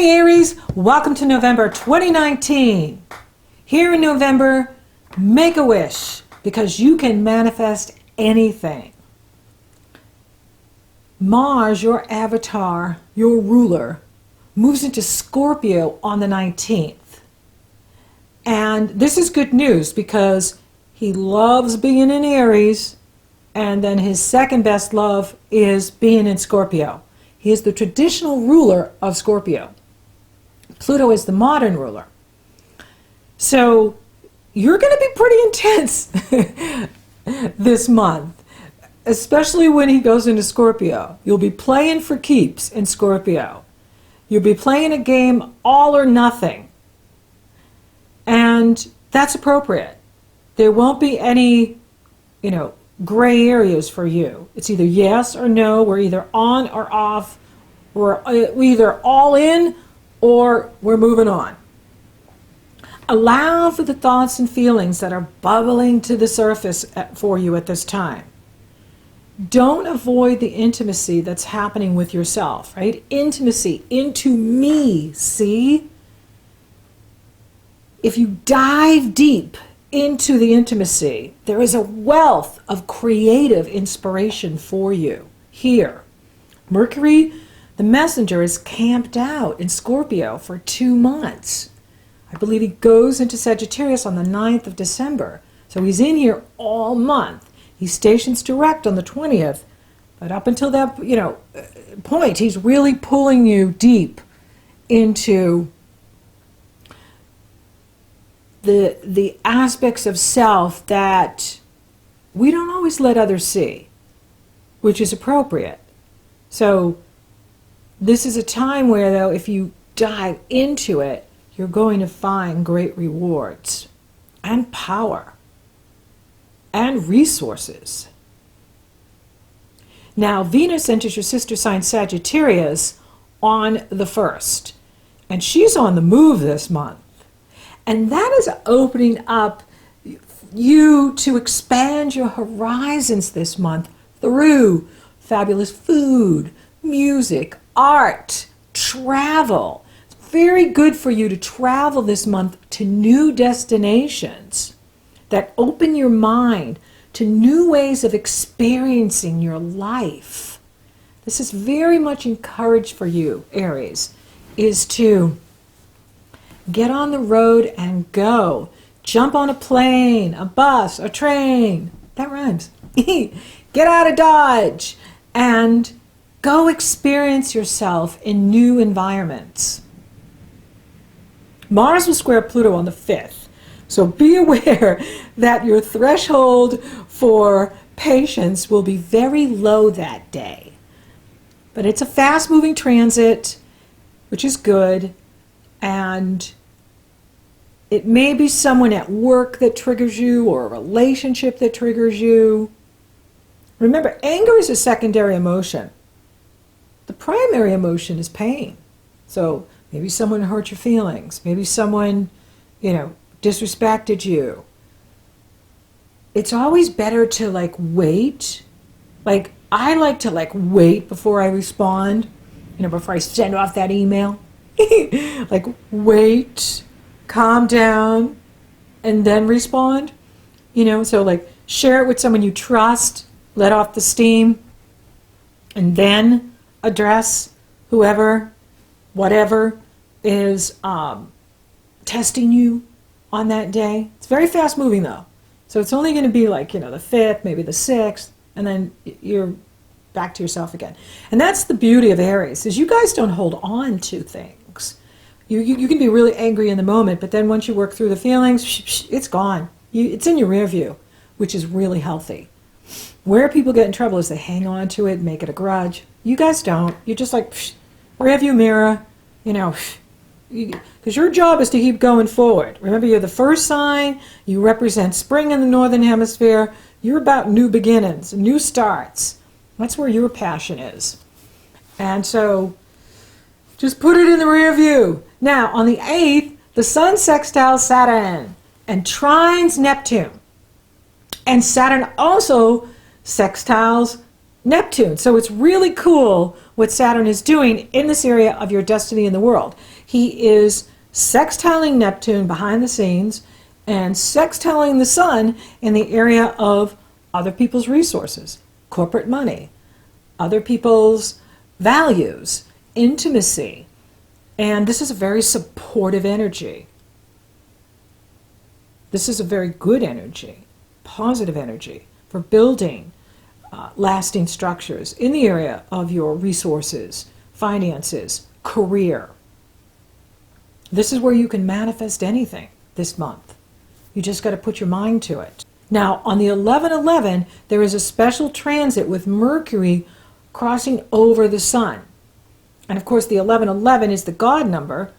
Aries, welcome to November 2019. Here in November, make a wish because you can manifest anything. Mars, your avatar, your ruler, moves into Scorpio on the 19th. And this is good news because he loves being in Aries, and then his second best love is being in Scorpio. He is the traditional ruler of Scorpio. Pluto is the modern ruler. So you're going to be pretty intense this month, especially when he goes into Scorpio. You'll be playing for keeps in Scorpio. You'll be playing a game all or nothing. And that's appropriate. There won't be any, gray areas for you. It's either yes or no. We're either on or off. We're either all in or we're moving on. Allow for the thoughts and feelings that are bubbling to the surface for you at this time. Don't avoid the intimacy that's happening with yourself, right? Intimacy, into me, see? If you dive deep into the intimacy, there is a wealth of creative inspiration for you here. Mercury, the messenger, is camped out in Scorpio for 2 months. I believe he goes into Sagittarius on the 9th of December. So he's in here all month. He stations direct on the 20th. But up until that, point, he's really pulling you deep into the aspects of self that we don't always let others see, which is appropriate. So this is a time where, though, if you dive into it, you're going to find great rewards and power and resources. Now, Venus enters your sister sign Sagittarius on the 1st, and she's on the move this month. And that is opening up you to expand your horizons this month through fabulous food, music, art, travel. It's very good for you to travel this month to new destinations that open your mind to new ways of experiencing your life. This is very much encouraged for you, Aries, is to get on the road and go. Jump on a plane, a bus, a train. That rhymes. Get out of Dodge and go experience yourself in new environments. Mars will square Pluto on the 5th. So be aware that your threshold for patience will be very low that day. But it's a fast-moving transit, which is good. And it may be someone at work that triggers you or a relationship that triggers you. Remember, anger is a secondary emotion. The primary emotion is pain. So maybe someone hurt your feelings. Maybe someone, disrespected you. It's always better to wait. I like to wait before I respond, before I send off that email. Wait, calm down, and then respond. So share it with someone you trust, let off the steam, and then address whoever, whatever is testing you on that day. It's very fast moving though. So it's only going to be the 5th, maybe the 6th, and then you're back to yourself again. And that's the beauty of Aries, is you guys don't hold on to things. You can be really angry in the moment, but then once you work through the feelings, it's gone. It's in your rear view, which is really healthy. Where people get in trouble is they hang on to it, make it a grudge. You guys don't. You're just rear view mirror, because your job is to keep going forward. Remember, you're the first sign. You represent spring in the northern hemisphere. You're about new beginnings, new starts. That's where your passion is. And so just put it in the rear view. Now, on the 8th, the Sun sextiles Saturn and trines Neptune. And Saturn also sextiles Neptune. So it's really cool what Saturn is doing in this area of your destiny in the world. He is sextiling Neptune behind the scenes and sextiling the Sun in the area of other people's resources, corporate money, other people's values, intimacy. And this is a very supportive energy. This is a very good energy, positive energy for building lasting structures in the area of your resources, finances, career. This is where you can manifest anything this month. You just got to put your mind to it. Now, on the 11/11, there is a special transit with Mercury crossing over the Sun. And of course, the 11/11 is the God number.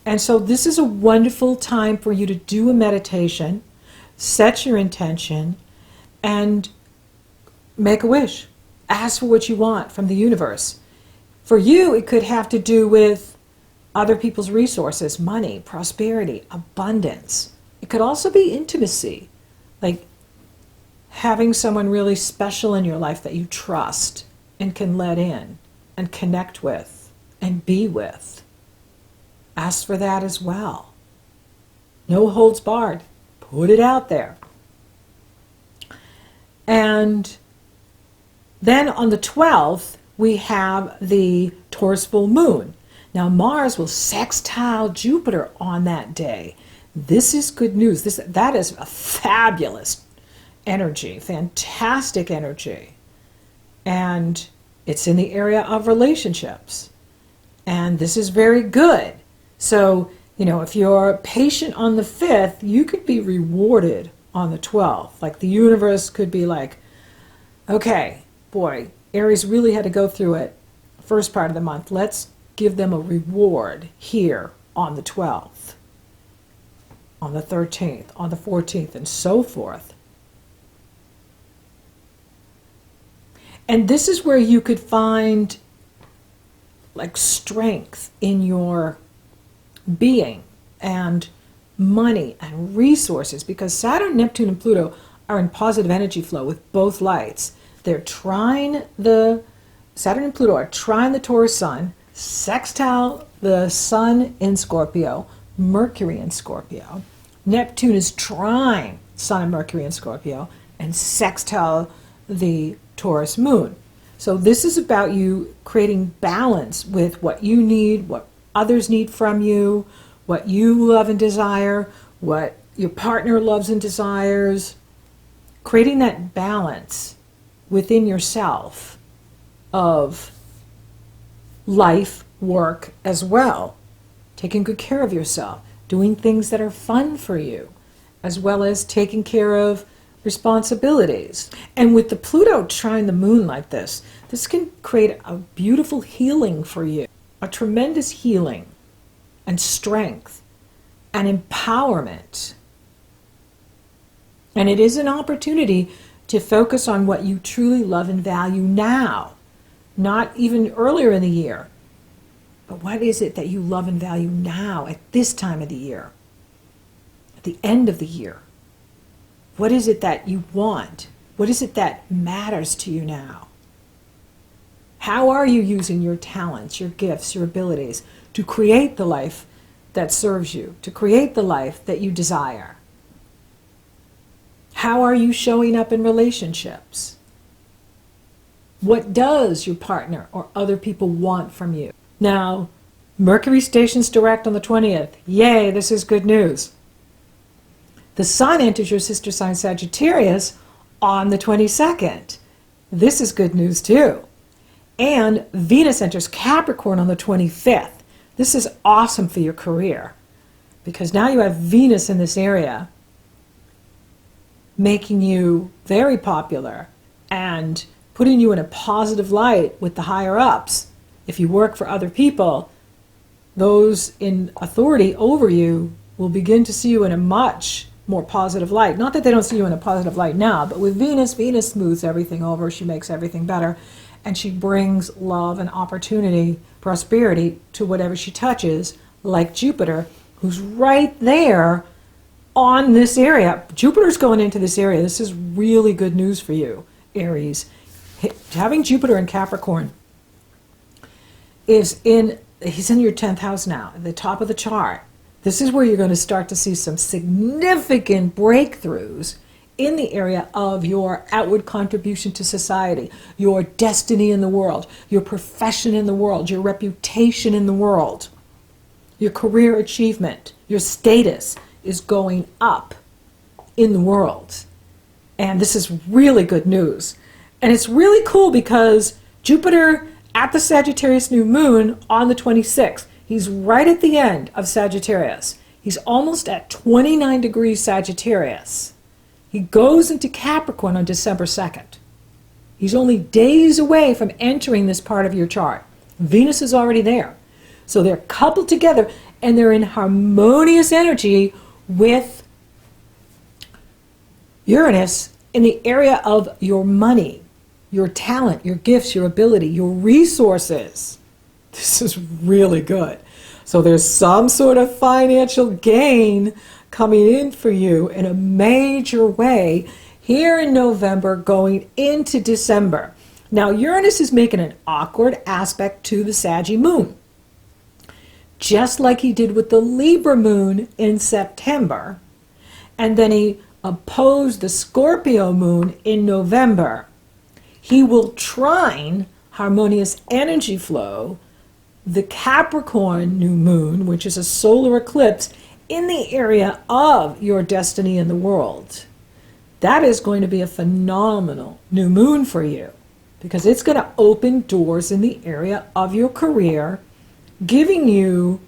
And so this is a wonderful time for you to do a meditation, set your intention, and make a wish. Ask for what you want from the universe. For you, it could have to do with other people's resources, money, prosperity, abundance. It could also be intimacy, like having someone really special in your life that you trust and can let in and connect with and be with. Ask for that as well. No holds barred. Put it out there. And then on the 12th, we have the Taurus full moon. Now Mars will sextile Jupiter on that day. This is good news. That is a fabulous energy, fantastic energy. And it's in the area of relationships. And this is very good. So, if you're patient on the 5th, you could be rewarded on the 12th. Like the universe could be like, okay, boy, Aries really had to go through it first part of the month. Let's give them a reward here on the 12th, on the 13th, on the 14th, and so forth. And this is where you could find like strength in your being and money and resources, because Saturn, Neptune, and Pluto are in positive energy flow with both lights. Saturn and Pluto are trine the Taurus Sun, sextile the Sun in Scorpio, Mercury in Scorpio. Neptune is trine Sun and Mercury in Scorpio, and sextile the Taurus moon. So this is about you creating balance with what you need, what others need from you, what you love and desire, what your partner loves and desires. Creating that balance within yourself of life, work as well. Taking good care of yourself, doing things that are fun for you, as well as taking care of responsibilities. And with the Pluto trine the moon like this can create a beautiful healing for you, a tremendous healing and strength and empowerment. And it is an opportunity to focus on what you truly love and value now, not even earlier in the year. But what is it that you love and value now at this time of the year, at the end of the year? What is it that you want? What is it that matters to you now? How are you using your talents, your gifts, your abilities to create the life that serves you, to create the life that you desire? How are you showing up in relationships? What does your partner or other people want from you? Now, Mercury stations direct on the 20th. Yay, this is good news. The Sun enters your sister sign Sagittarius on the 22nd. This is good news too. And Venus enters Capricorn on the 25th. This is awesome for your career, because now you have Venus in this area making you very popular and putting you in a positive light with the higher ups. If you work for other people, those in authority over you will begin to see you in a much more positive light. Not that they don't see you in a positive light now, but with Venus smooths everything over. She makes everything better. And she brings love and opportunity, prosperity to whatever she touches, like Jupiter, who's right there on this area. Jupiter's going into this area. This is really good news for you, Aries. Having Jupiter in Capricorn he's in your 10th house now, at the top of the chart. This is where you're going to start to see some significant breakthroughs in the area of your outward contribution to society, your destiny in the world, your profession in the world, your reputation in the world, your career achievement, your status is going up in the world. And this is really good news. And it's really cool because Jupiter at the Sagittarius new moon on the 26th, he's right at the end of Sagittarius. He's almost at 29 degrees Sagittarius. He goes into Capricorn on December 2nd. He's only days away from entering this part of your chart. Venus is already there. So they're coupled together and they're in harmonious energy with Uranus in the area of your money, your talent, your gifts, your ability, your resources. This is really good. So there's some sort of financial gain coming in for you in a major way here in November going into December. Now Uranus is making an awkward aspect to the Saggy moon, just like he did with the Libra moon in September, and then he opposed the Scorpio moon in November. He will trine harmonious energy flow the Capricorn new moon, which is a solar eclipse in the area of your destiny in the world. That is going to be a phenomenal new moon for you because it's going to open doors in the area of your career, giving you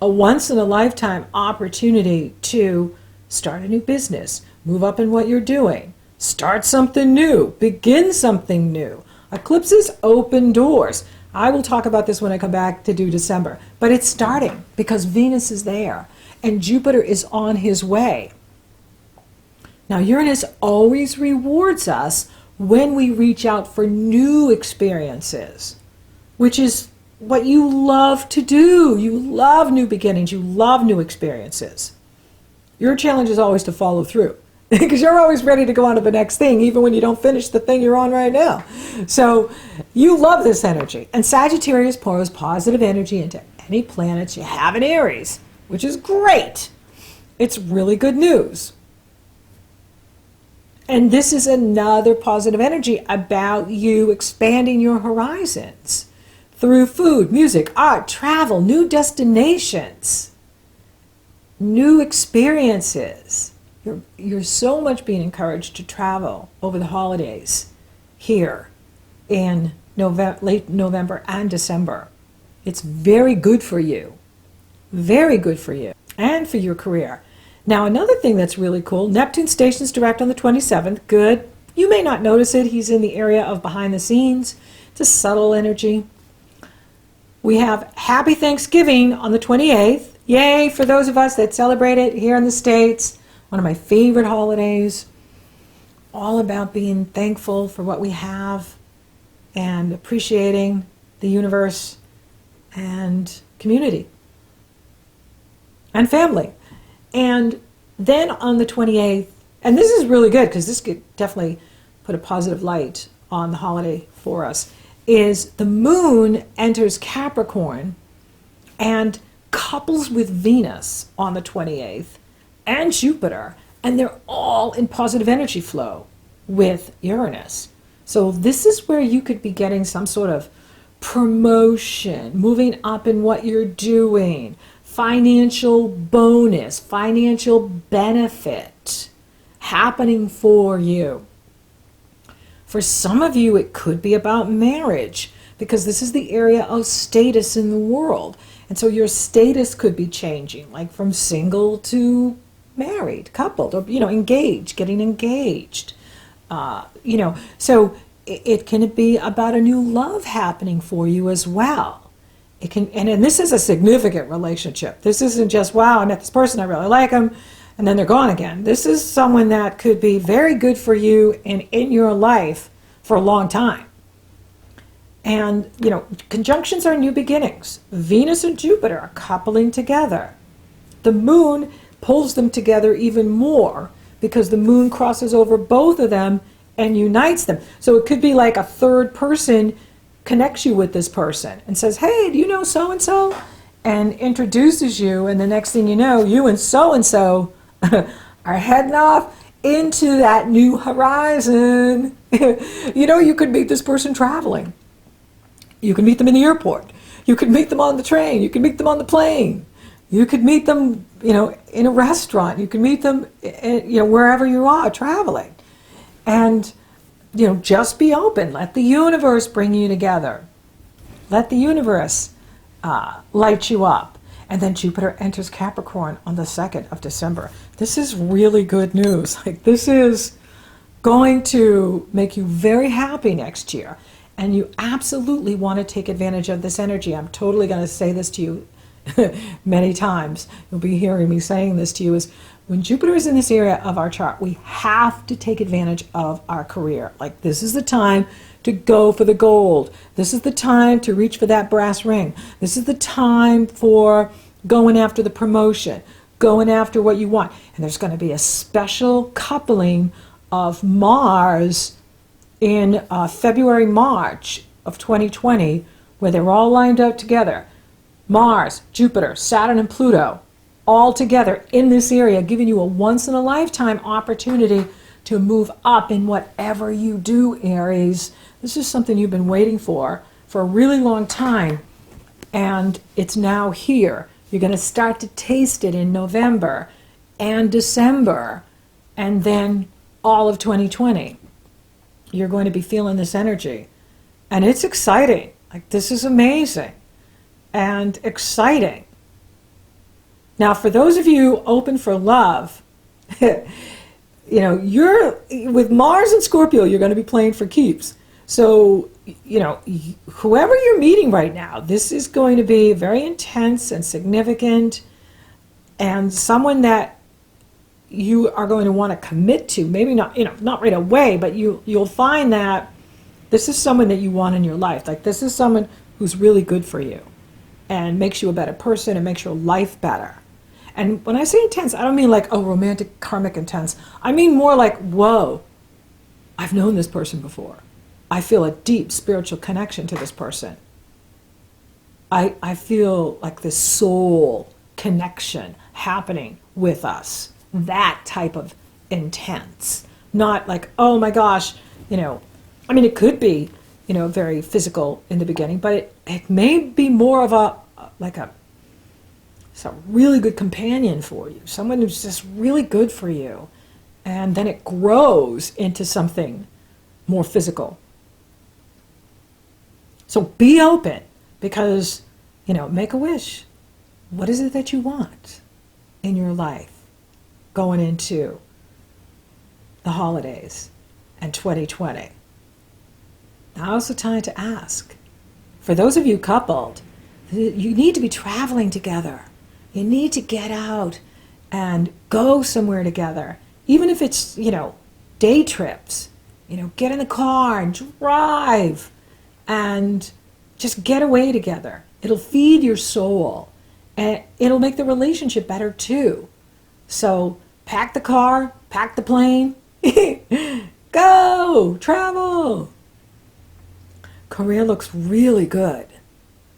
a once-in-a-lifetime opportunity to start a new business, move up in what you're doing, start something new, begin something new. Eclipses open doors. I will talk about this when I come back to do December, but it's starting because Venus is there and Jupiter is on his way. Now Uranus always rewards us when we reach out for new experiences, which is what you love to do. You love new beginnings. You love new experiences. Your challenge is always to follow through because you're always ready to go on to the next thing, even when you don't finish the thing you're on right now. So you love this energy. And Sagittarius pours positive energy into any planets you have in Aries, which is great. It's really good news. And this is another positive energy about you expanding your horizons through food, music, art, travel, new destinations, new experiences. You're so much being encouraged to travel over the holidays here in late November and December. It's very good for you. Very good for you and for your career. Now, another thing that's really cool, Neptune stations direct on the 27th. Good. You may not notice it. He's in the area of behind the scenes. It's a subtle energy. We have Happy Thanksgiving on the 28th. Yay for those of us that celebrate it here in the States. One of my favorite holidays. All about being thankful for what we have and appreciating the universe and community and family. And then on the 28th, and this is really good because this could definitely put a positive light on the holiday for us, is the moon enters Capricorn and couples with Venus on the 28th and Jupiter, and they're all in positive energy flow with Uranus. So this is where you could be getting some sort of promotion, moving up in what you're doing, financial bonus, financial benefit happening for you. For some of you, it could be about marriage because this is the area of status in the world. And so your status could be changing, like from single to married, coupled, or, engaged, getting engaged. So it can be about a new love happening for you as well. It can, and this is a significant relationship. This isn't just, wow, I met this person, I really like them, and then they're gone again. This is someone that could be very good for you and in your life for a long time. And, conjunctions are new beginnings. Venus and Jupiter are coupling together. The moon pulls them together even more because the moon crosses over both of them and unites them. So it could be like a third person connects you with this person and says, hey, do you know so-and-so? And introduces you, and the next thing you know, you and so-and-so are heading off into that new horizon. You could meet this person traveling. You can meet them in the airport. You could meet them on the train. You can meet them on the plane. You could meet them, in a restaurant. You can meet them, wherever you are traveling. And, just be open. Let the universe bring you together. Let the universe light you up. And then Jupiter enters Capricorn on the 2nd of December. This is really good news. This is going to make you very happy next year. And you absolutely want to take advantage of this energy. I'm totally going to say this to you many times. You'll be hearing me saying this to you, is when Jupiter is in this area of our chart, we have to take advantage of our career. This is the time to go for the gold. This is the time to reach for that brass ring. This is the time for going after the promotion, going after what you want. And there's going to be a special coupling of Mars in February, March of 2020, where they're all lined up together. Mars, Jupiter, Saturn, and Pluto, all together in this area, giving you a once-in-a-lifetime opportunity to move up in whatever you do, Aries. This is something you've been waiting for a really long time, and it's now here. You're going to start to taste it in November and December, and then all of 2020. You're going to be feeling this energy. And it's exciting. This is amazing and exciting. Now, for those of you open for love, you're with Mars and Scorpio, you're going to be playing for keeps. So, whoever you're meeting right now, this is going to be very intense and significant, and someone that you are going to want to commit to. Maybe not, not right away, but you'll find that this is someone that you want in your life. This is someone who's really good for you and makes you a better person and makes your life better. And when I say intense, I don't mean romantic, karmic intense. I mean more whoa, I've known this person before. I feel a deep spiritual connection to this person. I feel this soul connection happening with us. That type of intense. Not oh my gosh, it could be, very physical in the beginning, but it may be more of a really good companion for you. Someone who's just really good for you. And then it grows into something more physical. So be open, because, make a wish. What is it that you want in your life going into the holidays and 2020? Now's the time to ask. For those of you coupled, you need to be traveling together. You need to get out and go somewhere together. Even if it's, day trips, get in the car and drive and just get away together. It'll feed your soul, and it'll make the relationship better too. So pack the car, pack the plane, go, travel. Career looks really good,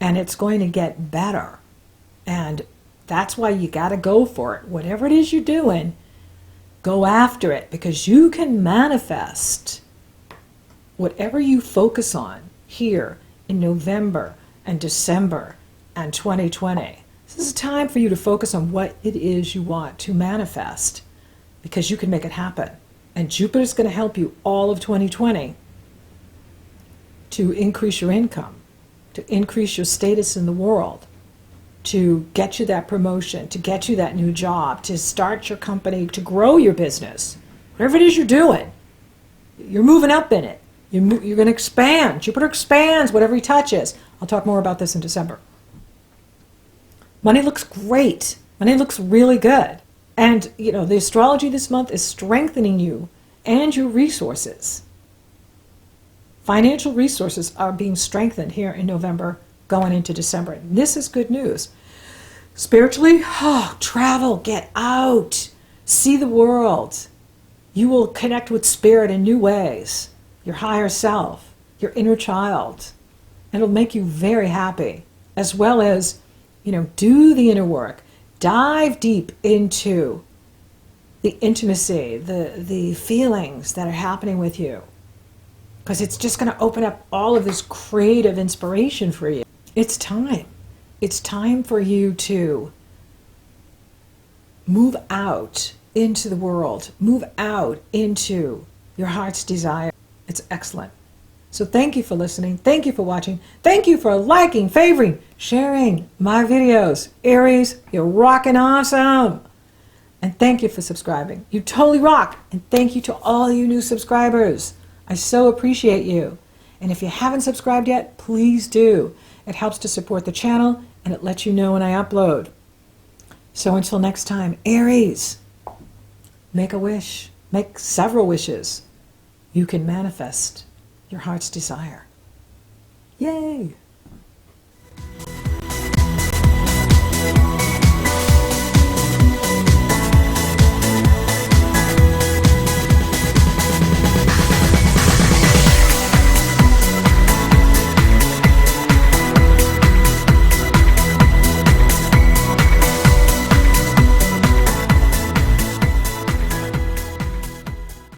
and it's going to get better. And that's why you got to go for it. Whatever it is you're doing, go after it, because you can manifest whatever you focus on here in November and December and 2020. This is a time for you to focus on what it is you want to manifest, because you can make it happen. And Jupiter's going to help you all of 2020 to increase your income, to increase your status in the world, to get you that promotion, to get you that new job, to start your company, to grow your business. Whatever it is you're doing, you're moving up in it. You're going to expand. Jupiter expands whatever he touches. I'll talk more about this in December. Money looks great. Money looks really good. And, the astrology this month is strengthening you and your resources. Financial resources are being strengthened here in November going into December. And this is good news. Spiritually, travel, get out, see the world. You will connect with spirit in new ways. Your higher self, your inner child. and it'll make you very happy, as well as, do the inner work. Dive deep into the intimacy, the feelings that are happening with you, because it's just going to open up all of this creative inspiration for you. It's time. It's time for you to move out into the world, move out into your heart's desire. It's excellent. So thank you for listening. Thank you for watching. Thank you for liking, favoring, sharing my videos. Aries, you're rocking awesome. And thank you for subscribing. You totally rock. And thank you to all you new subscribers. I so appreciate you. And if you haven't subscribed yet, please do. It helps to support the channel, and it lets you know when I upload. So until next time, Aries, make a wish. Make several wishes. You can manifest your heart's desire. Yay!